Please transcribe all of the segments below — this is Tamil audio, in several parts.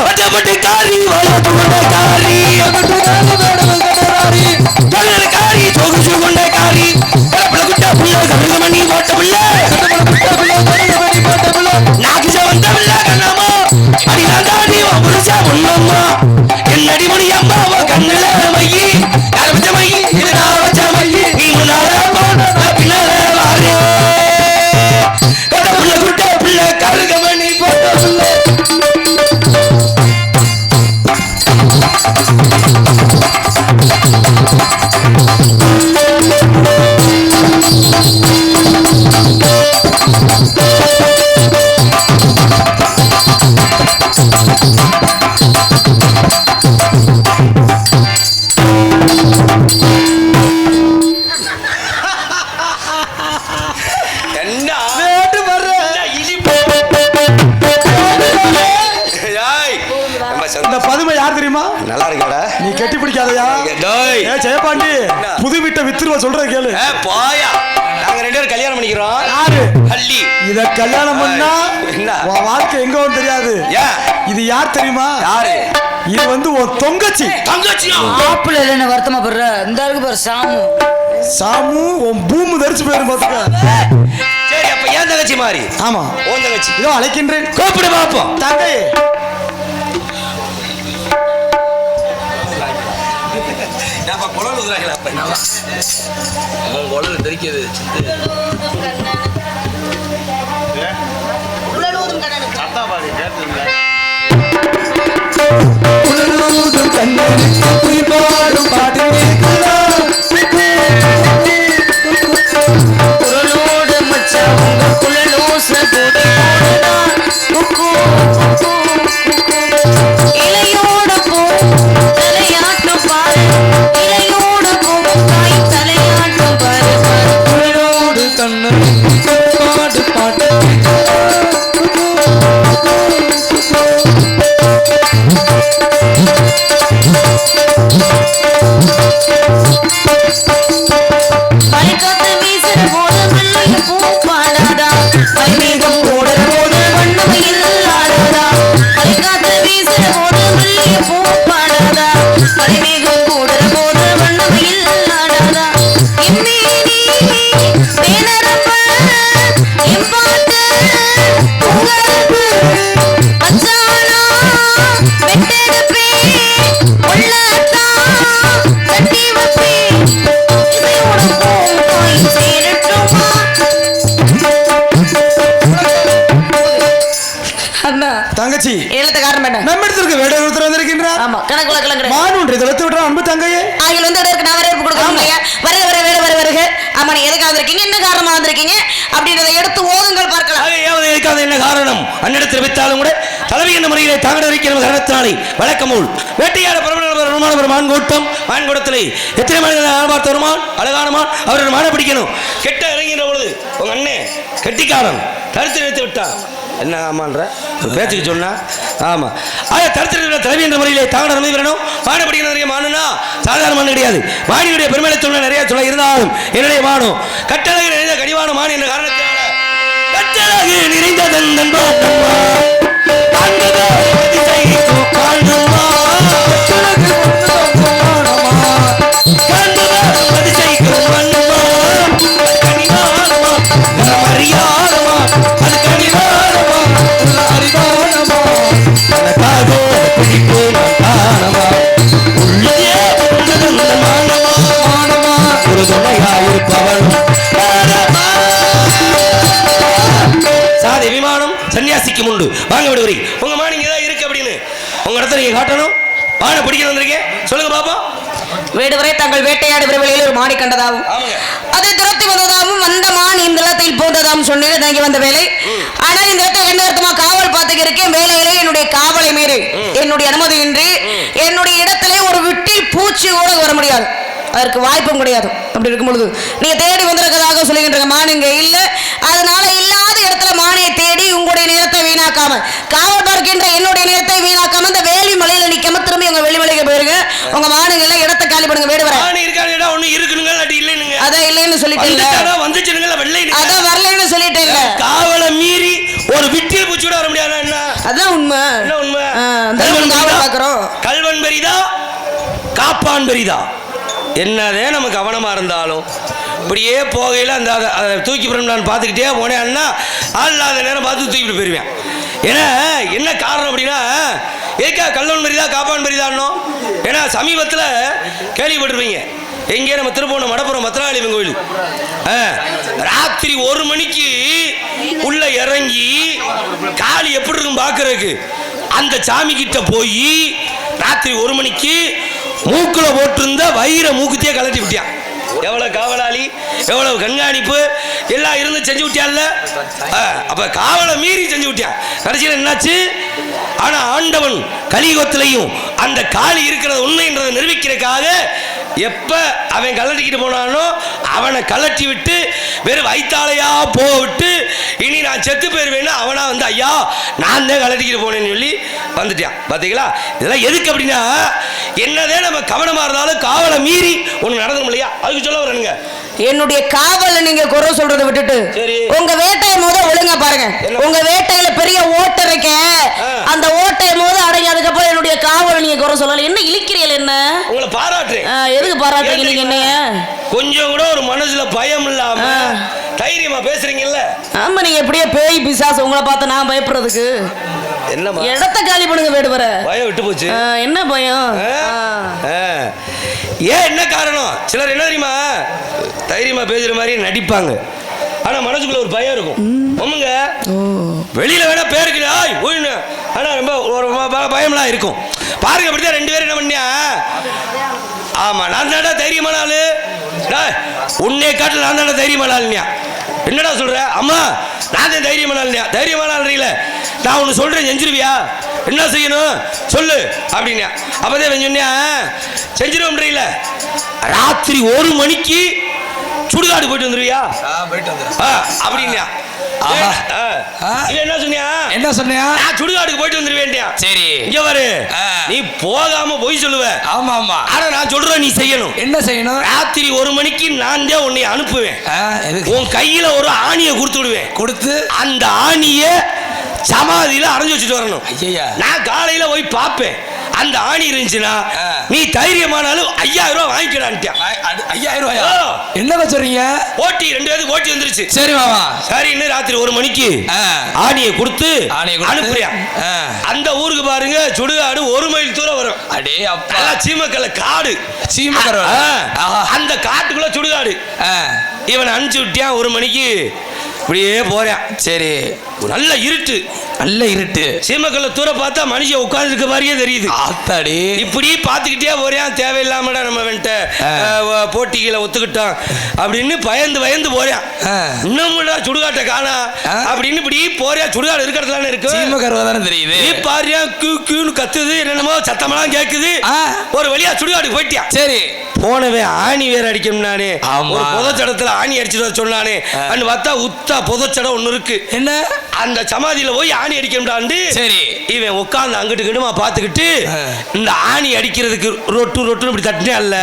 ஒட்டப்பட்டு காரி வளர்த்து கொண்ட காரி காரி சொகுசு கொண்ட காரி குட்ட புள்ள கருகமணி போட்ட புள்ள நாக்கு வந்த புள்ள கண்ணம்மா அடிதாண்டி புரிசா பொண்ணம்மா என்னடி மணி அம்மா கண்ணுல மையி யார வச்ச மையி நான் வச்ச மையி நீ முன்னால போன பின்னால வாரே குட்ட புள்ள கருகமணி போட்ட புள்ள நல்லா இருக்கடா நீ கெட்டி பிடிக்காதயா டேய் ஜெயபாண்டி புது வீட்டை வித்துருவ சொல்ற கேளு போயா நாங்க ரெண்டு பேரும் கல்யாணம் பண்ணிக்கிறோம் யாரு ஹல்லி இத கல்யாணம் பண்ணா உன் வாழ்க்கை எங்க வந்து தெரியாது இது யார் தெரியுமா யாரு இது வந்து உன் தங்கச்சி மாப்பிள்ள இல்லைன்னு வருத்தமா படுற இந்த இருக்கு பாரு சாமு சாமு உன் பூமு தரிச்சு போயிரும் பாத்துக்க சரி அப்ப ஏன் தங்கச்சி மாதிரி ஆமா உன் தங்கச்சி இதோ அழைக்கின்றேன் கூப்பிடு பாப்போம் தங்கை தெரிக்கிறது தங்கச்சி ஏலத்த காரணம் என்ன நம்ம இடத்துக்கு வேட ஒருத்தர் வந்திருக்கின்றார் ஆமா கணக்குல கலங்கற மானுன்றி தொலைத்து விடுற அன்பு தங்கையே ஆகில வந்து இடருக்கு நான் வரவேற்பு கொடுக்கணும் ஐயா வரே வரே வேட வரே வருக ஆமா நீ எதுக்கு வந்திருக்கீங்க என்ன காரணமா வந்திருக்கீங்க அப்படின்றதை எடுத்து ஓதுங்கள் பார்க்கலாம் ஏதாவது எதுக்காக என்ன காரணம் அன்னிடத்தில் வித்தாலும் கூட தலைவி என்ற முறையிலே தாங்கட இருக்கிற காரணத்தினாலே வழக்கமூல் வேட்டையாட பிரபலமான ஒரு மான் கூட்டம் மான் கூட்டத்திலே எத்தனை மனிதர்கள் பார்த்த ஒரு மான் அழகான மான் அவரோட மானை பிடிக்கணும் கெட்ட இறங்கிற பொழுது உங்க அண்ணே கெட்டிக்காரன் தடுத்து நிறுத்தி விட்டான் என்ன ஆமான்ற ஒரு பேச்சுக்கு சொன்னா ஆமா ஆனா தடுத்து தலைவி என்ற முறையிலே தாங்கட அனுமதி வரணும் மானை பிடிக்கணும் மானுனா சாதாரண மான் கிடையாது மானியுடைய பெருமையை சொல்ல நிறைய சொல்ல இருந்தாலும் என்னுடைய மானும் கட்டழகு நிறைந்த கனிவான மான் என்ற காரணத்தினால கட்டழகு நிறைந்த தந்தன் சாதி விமானம் சன்னியாசிக்கு உண்டு வாங்க விடுவரி உங்க மான் இங்க தான் இருக்கு அப்படின்னு உங்க இடத்துல நீங்க காட்டணும் மானை பிடிக்க வந்திருக்கேன் சொல்லுங்க பாப்பா வேடுவரை தங்கள் வேட்டையாடு விரைவில் ஒரு மானை கண்டதாகும் அதை துரத்தி வந்ததாகவும் வந்த மான் இந்த இடத்தில் போந்ததாகவும் சொன்னேன் தங்கி வந்த வேலை ஆனா இந்த இடத்தை என்ன அர்த்தமா காவல் பார்த்துக்க இருக்கேன் வேலையிலே என்னுடைய காவலை மீறி என்னுடைய அனுமதியின்றி என்னுடைய இடத்திலே ஒரு விட்டில் பூச்சி கூட வர முடியாது அதற்கு வாய்ப்பும் கிடையாது அப்படி இருக்கும் பொழுது நீங்க தேடி வந்திருக்கிறதாக சொல்லுகின்ற மான் இங்க இல்ல அதனால இல்லாத இடத்துல மானையை தேடி உங்களுடைய நேரத்தை வீணாக்காம காவல் பார்க்கின்ற என்னுடைய நேரத்தை வீணாக்காம இந்த வேலி மலையில நிக்காம திரும்பி உங்க வெளிமலைக்கு போயிருங்க உங்க மானுங்க எல்லாம் இடத்தை காலி பண்ணுங்க வேடு வர அதான் இல்லைன்னு சொல்லிட்டேன் அதான் வரலன்னு சொல்லிட்டேன் காவலை மீறி ஒரு விட்டில் பூச்சி கூட வர முடியாது அதான் உண்மை காப்பான் பெரிதா. என்னதே நம்ம கவனமாக இருந்தாலும் இப்படியே போகையில் அந்த அதை தூக்கி போகிறோம். நான் பார்த்துக்கிட்டே போனேன்னா ஆள் இல்லாத நேரம் பார்த்து தூக்கிட்டு போயிடுவேன். ஏன்னா என்ன காரணம் அப்படின்னா, ஏக்கா கல்லவன் பெரிதா காப்பான் பெரிதான்னோ. ஏன்னா சமீபத்தில் கேள்விப்பட்டிருப்பீங்க, எங்கே நம்ம திருப்பூர் மடப்புறம் பத்திரகாளியம்மன் கோயில் ராத்திரி 1 மணிக்கு உள்ள இறங்கி காளி எப்படி இருக்கும் பார்க்கறதுக்கு அந்த சாமி கிட்ட போய் ராத்திரி 1 மணிக்கு மூக்குல போட்டிருந்த வைர மூக்குத்தியே கலட்டி விட்டியான். எவ்வளவு காவலாளி, எவ்வளவு கண்காணிப்பு எல்லாம் இருந்து செஞ்சு விட்டியான்ல. அப்ப காவலை மீறி செஞ்சு விட்டியான். கடைசியில் என்னாச்சு? ஆனா ஆண்டவன் கலியுகத்திலையும் அந்த காளி இருக்கிறது உண்மைன்றதை நிரூபிக்கிறதுக்காக எப்ப அவன் கலட்டிக்கிட்டு போனானோ அவனை கலட்டி விட்டு வெறும் வயிற்றாலையா போக விட்டு இனி நான் செத்து போயிருவேன்னு அவனா வந்து ஐயா நான் தான் கலட்டிக்கிட்டு போனேன்னு சொல்லி வந்துட்டான். பாத்தீங்களா? இதெல்லாம் எதுக்கு அப்படின்னா, என்னதே நம்ம கவனமா இருந்தாலும் காவலை மீறி ஒண்ணு நடந்துடும் இல்லையா, அதுக்கு சொல்ல வரணுங்க. என்னுடைய காவலை நீங்க குறை சொல்றதை விட்டுட்டு உங்க வேட்டையை போது ஒழுங்கா பாருங்க. உங்க வேட்டையில பெரிய ஓட்டை இருக்க, அந்த ஓட்டையை போது அடங்கி அதுக்கப்புறம் என்னுடைய காவலை நீங்க குறை சொல்லல. என்ன இழிக்கிறீர்கள்? என்ன உங்களை பாராட்டுறேன். எதுக்கு பாராட்டுறீங்க நீங்க? என்னைய கொஞ்சம் கூட ஒரு மனசுல பயம் இல்லாம தைரியமா பேசுறீங்கல்ல. ஆமா, நீங்க எப்படியே பேய் பிசாசு உங்களை பார்த்து நான் பயப்படுறதுக்கு என்னமா இடத்த காலி பண்ணுங்க. வேடு வர பயம் விட்டு போச்சு. என்ன பயம்? ஏன் என்ன காரணம்? சிலர் என்ன தெரியுமா, தைரியமா பேசுற மாதிரி நடிப்பாங்க, ஆனா மனசுக்குள்ள ஒரு பயம் இருக்கும். ஒண்ணுங்க வெளியில வேணா பேருக்கு ஆனா ரொம்ப ஒரு பயம்லாம் இருக்கும். பாருங்க, அப்படிதான் 2 பேரும் என்ன பண்ணியா, ஆமா நான் தாண்டா தைரியமான ஆளு, உன்னை காட்டில் நான் தாண்டா தைரியமான ஆளுனியா. என்னடா சொல்ற? அம்மா நான் தான் தைரியமான ஆளுனியா. தைரியமான ஆளுறீல, நான் ஒன்று சொல்றேன் செஞ்சிருவியா? என்ன செய்யணும் சொல்லு அப்படின்னா. அப்பதான் சொன்னியா செஞ்சிருவோம்ன்றீல. ராத்திரி 1 மணிக்கு சுடுகாடு போயிட்டு வந்துருவியா அப்படின்னா. என்ன சொன்னியா? என்ன சொன்னியா? நான் சுடுகாடுக்கு போயிட்டு வந்துருவேன். சரி இங்க பாரு, நீ போகாம போய் சொல்லுவ. ஆமா ஆமா, ஆனா நான் சொல்றேன் நீ செய்யணும். என்ன செய்யணும்? ராத்திரி 1 மணிக்கு நான் தான் உன்னை அனுப்புவேன். உன் கையில ஒரு ஆணியை கொடுத்து விடுவேன். கொடுத்து அந்த ஆணியை சமாதியில அரைஞ்சு வச்சுட்டு வரணும். நான் காலையில போய் பார்ப்பேன், அந்த ஆணி இருந்துச்சுன்னா நீ தைரியமானாலும் 5000 ரூபாய் வாங்கிக்கிறான்ட்டியா. 5000 ரூபாயா? என்ன சொல்றீங்க? ஓட்டி 2 பேருக்கு ஓட்டி வந்துருச்சு. சரி மாமா. சரின்னு ராத்திரி 1 மணிக்கு ஆணியை கொடுத்து அனுப்புறியா. அந்த ஊருக்கு பாருங்க சுடுகாடு 1 மைல் தூரம் வரும். அடே அப்பா, சீமக்கல்ல காடு. சீமக்கல் அந்த காட்டுக்குள்ள சுடுகாடு. இவன் அனுப்பிச்சு விட்டியான் 1 மணிக்கு. இப்படியே போறேன். சரி, நல்ல இருட்டு, நல்ல இருட்டு. சீமக்கல்ல தூர பார்த்தா மனுஷன் உட்கார்ந்து இருக்க மாதிரியே தெரியுது. ஆத்தாடி, இப்படி பார்த்துக்கிட்டே போறேன். தேவையில்லாமடா நம்ம வந்துட்டு போட்டிகளை ஒத்துக்கிட்டோம் அப்படின்னு பயந்து போறேன். இன்னும்டா சுடுகாட்டை காணா அப்படின்னு இப்படி போறேன். சுடுகாடு இருக்கிறதுல இருக்கு, சீமக்கருவா தானே தெரியுது. நீ பாரியா கியூன்னு கத்துது, என்னென்னமோ சத்தமெல்லாம் கேட்குது. ஒரு வழியா சுடுகாட்டுக்கு போயிட்டியா. சரி, போனவன் ஆணி வேற அடிக்கணும். நானே ஒரு புதச்சடத்துல ஆணி அடிச்சுட்டு வர சொன்னானே, அன்னு பார்த்தா உத்தா புதச்சடம் ஒண்ணு இருக்கு. என்ன? அந்த சமாதியில போய் ஆணி அடிக்கணும்டாண்டு. சரி, இவன் உட்கார்ந்து அங்கிட்டு கிட்டுமா பாத்துக்கிட்டு இந்த ஆணி அடிக்கிறதுக்கு ரொட்டு இப்படி தட்டினேன் இல்ல,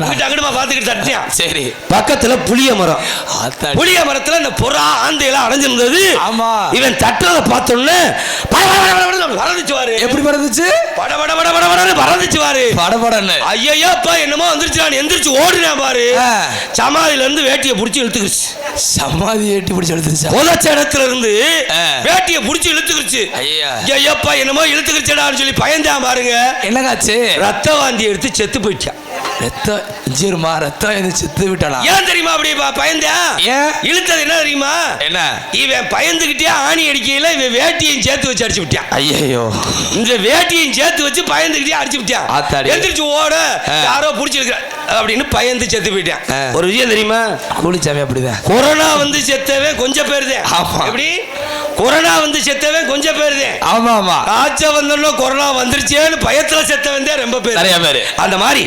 அங்கிட்டுமா பாத்துக்கிட்டு தட்டினான். சரி, பக்கத்துல புளிய மரம். புளிய மரத்துல இந்த புறா ஆந்தையெல்லாம் அடைஞ்சிருந்தது. ஆமா, இவன் தட்டுறத பார்த்தோன்னு பறந்துச்சு வாரு. எப்படி பறந்துச்சு? பறந்துச்சு வாரு. படபடன்னு ஐயப்பா என்னமோ வந்துருச்சு. நான் எந்திரிச்சு ஓடுனேன் பாரு. சமாதியில இருந்து வேட்டியை புடிச்சு இழுத்துக்கிச்சு. சமாதி வேட்டி பிடிச்சு இழுத்துருச்சு. புதச்சடத்துல இருந்து வேட்டியை புடிச்சு இழுத்துக்கிச்சு. ஐயப்பா என்னமோ இழுத்துக்கிச்சடான்னு சொல்லி பயந்தான் பாருங்க. என்னங்காச்சு? ரத்த வாந்தி எடுத்து செத்து போயிட்டான். ரத்தம் செத்து விட்டானா? ஏன் தெரியுமா அப்படி பயந்தேன்? ஏன் இழுத்தது என்ன தெரியுமா? என்ன? இவன் பயந்துகிட்டே ஆணி அடிக்கையில இவன் வேட்டியையும் சேர்த்து வச்சு அடிச்சு விட்டான். ஐயோ, இந்த வேட்டியையும் சேர்த்து வச்சு பயந்துகிட்டே அடிச்சு விட்டான். எந்திரிச்சு ஓட யாரோ புடிச்சிருக்க அப்படின்னு பயந்து செத்து போயிட்டான். ஒரு விஷயம் தெரியுமா? கூலிச்சாமி அப்படிதான். கொரோனா வந்து செத்தவன் கொஞ்சம் பேருதேன். எப்படி? கொரோனா வந்து செத்தவன் கொஞ்சம் பேருதேன். ஆமா ஆமா, காய்ச்சல் வந்தோம்னா கொரோனா வந்துருச்சேன்னு பயத்துல செத்தவன் தான் ரொம்ப பேர். அந்த மாதிரி